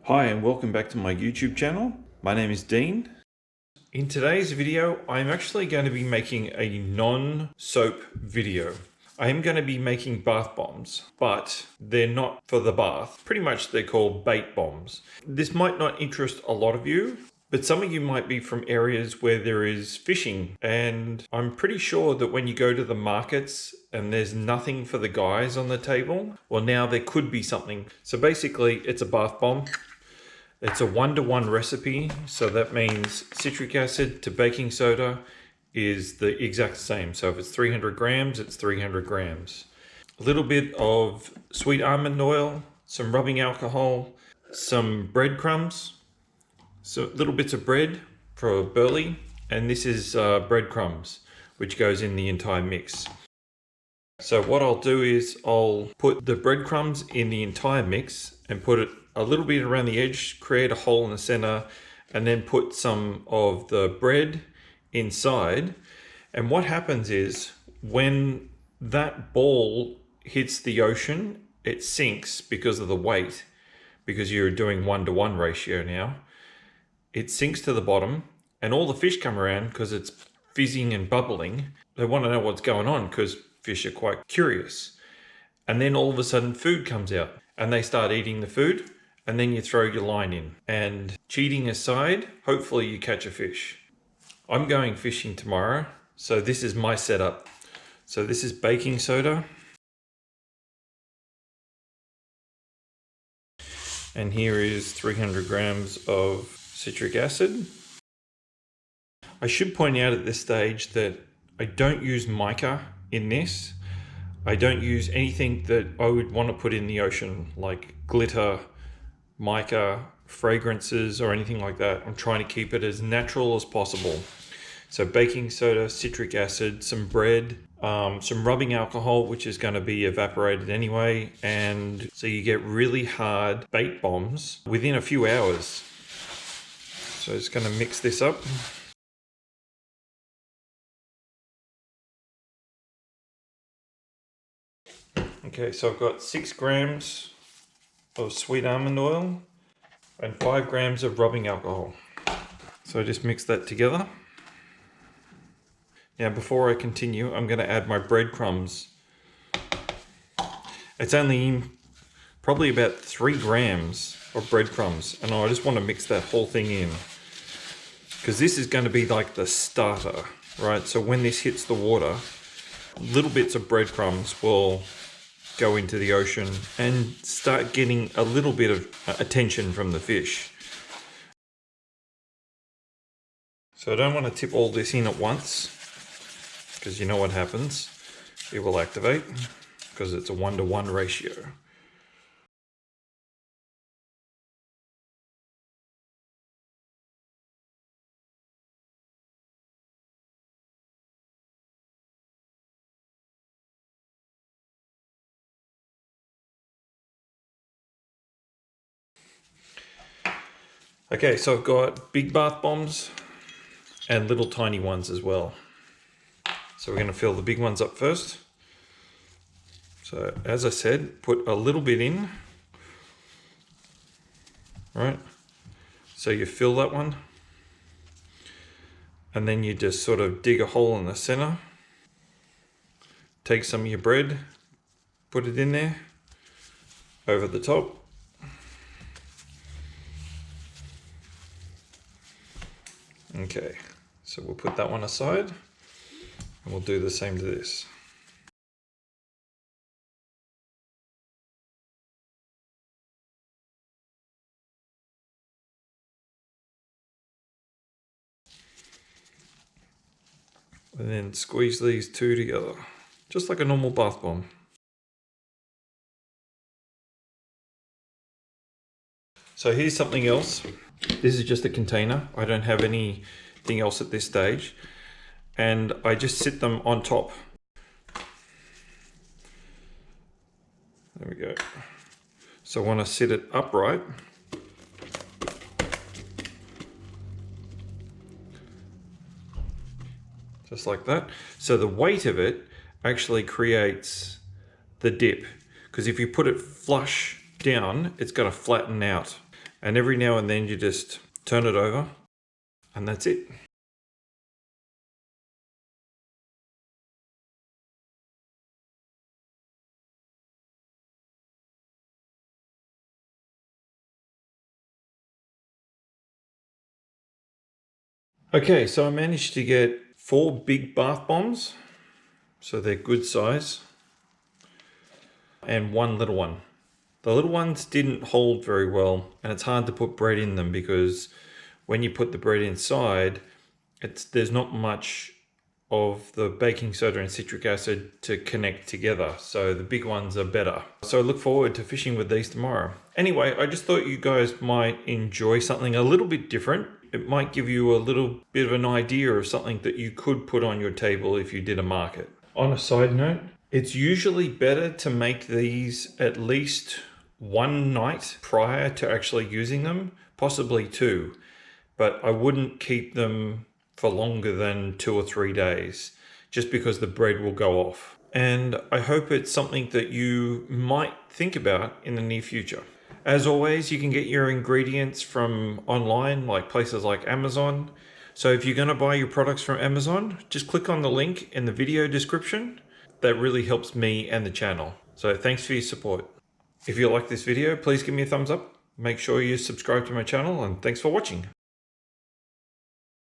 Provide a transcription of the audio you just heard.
Hi and welcome back to my YouTube channel. My name is Dean. In today's video, I'm actually going to be making a non-soap video. I am going to be making bath bombs, but they're not for the bath. Pretty much they're called bait bombs. This might not interest a lot of you, but some of you might be from areas where there is fishing. And I'm pretty sure that when you go to the markets and there's nothing for the guys on the table, well, now there could be something. So basically it's a bath bomb. It's a 1-to-1 recipe, so that means citric acid to baking soda is the exact same. So if it's 300 grams, it's 300 grams. A little bit of sweet almond oil, some rubbing alcohol, some breadcrumbs, so little bits of bread for burley, and this is breadcrumbs, which goes in the entire mix. So what I'll do is I'll put the breadcrumbs in the entire mix and put it a little bit around the edge, create a hole in the center, and then put some of the bread inside. And what happens is when that ball hits the ocean, it sinks because of the weight, because you're doing 1-to-1 ratio now. It sinks to the bottom and all the fish come around because it's fizzing and bubbling. They want to know what's going on because fish are quite curious. And then all of a sudden food comes out and they start eating the food. And then you throw your line in. And cheating aside, hopefully you catch a fish. I'm going fishing tomorrow, so this is my setup. So this is baking soda. And here is 300 grams of citric acid. I should point out at this stage that I don't use mica in this. I don't use anything that I would want to put in the ocean, like glitter, mica, fragrances, or anything like that. I'm trying to keep it as natural as possible. So baking soda, citric acid, some bread, some rubbing alcohol, which is going to be evaporated anyway. And so you get really hard bait bombs within a few hours. So it's going to mix this up. Okay, so I've got 6 grams of sweet almond oil and 5 grams of rubbing alcohol. So I just mix that together. Now before I continue, I'm going to add my breadcrumbs. It's only probably about 3 grams of breadcrumbs, and I just want to mix that whole thing in because this is going to be like the starter, right? So when this hits the water, little bits of breadcrumbs will go into the ocean and start getting a little bit of attention from the fish. So I don't want to tip all this in at once because you know what happens. It will activate because it's a 1-to-1 ratio. Okay, so I've got big bath bombs and little tiny ones as well. So we're going to fill the big ones up first. So as I said, put a little bit in, right? So you fill that one and then you just sort of dig a hole in the center. Take some of your bread, put it in there over the top. Okay, so we'll put that one aside and we'll do the same to this. And then squeeze these two together, just like a normal bath bomb. So here's something else. This is just a container. I don't have anything else at this stage. And I just sit them on top. There we go. So I want to sit it upright. Just like that. So the weight of it actually creates the dip. Because if you put it flush down, it's going to flatten out. And every now and then you just turn it over and that's it. Okay, so I managed to get 4 big bath bombs, so they're good size, and 1 little one. The little ones didn't hold very well, and it's hard to put bread in them because when you put the bread inside, there's not much of the baking soda and citric acid to connect together, so the big ones are better. So I look forward to fishing with these tomorrow. Anyway, I just thought you guys might enjoy something a little bit different. It might give you a little bit of an idea of something that you could put on your table if you did a market. On a side note, it's usually better to make these at least 1 night prior to actually using them, possibly 2, but I wouldn't keep them for longer than 2 or 3 days, just because the bread will go off. And I hope it's something that you might think about in the near future. As always, you can get your ingredients from online, like places like Amazon. So if you're going to buy your products from Amazon, just click on the link in the video description. That really helps me and the channel. So thanks for your support. If you like this video, please give me a thumbs up. Make sure you subscribe to my channel, and thanks for watching.